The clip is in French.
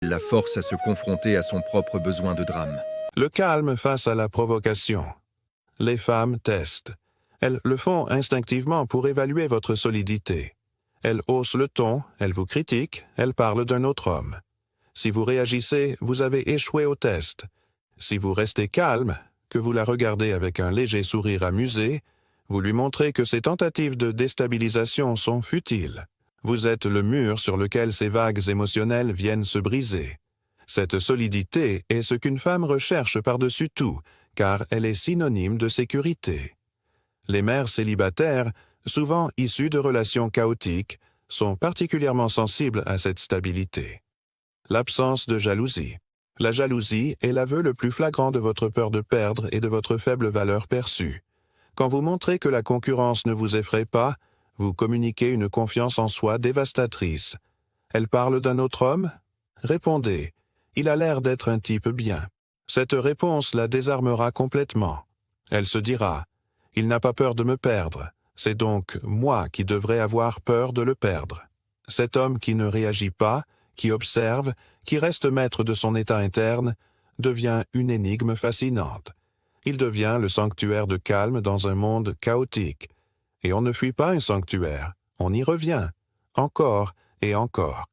la force à se confronter à son propre besoin de drame. Le calme face à la provocation. Les femmes testent. Elles le font instinctivement pour évaluer votre solidité. Elles haussent le ton, elles vous critiquent, elles parlent d'un autre homme. Si vous réagissez, vous avez échoué au test. Si vous restez calme, que vous la regardez avec un léger sourire amusé, vous lui montrez que ces tentatives de déstabilisation sont futiles. Vous êtes le mur sur lequel ces vagues émotionnelles viennent se briser. Cette solidité est ce qu'une femme recherche par-dessus tout, car elle est synonyme de sécurité. Les mères célibataires, souvent issues de relations chaotiques, sont particulièrement sensibles à cette stabilité. L'absence de jalousie. La jalousie est l'aveu le plus flagrant de votre peur de perdre et de votre faible valeur perçue. Quand vous montrez que la concurrence ne vous effraie pas, vous communiquez une confiance en soi dévastatrice. Elle parle d'un autre homme? Répondez. Il a l'air d'être un type bien. Cette réponse la désarmera complètement. Elle se dira. Il n'a pas peur de me perdre. C'est donc moi qui devrais avoir peur de le perdre. Cet homme qui ne réagit pas, qui observe, qui reste maître de son état interne, devient une énigme fascinante. Il devient le sanctuaire de calme dans un monde chaotique. Et on ne fuit pas un sanctuaire, on y revient, encore et encore.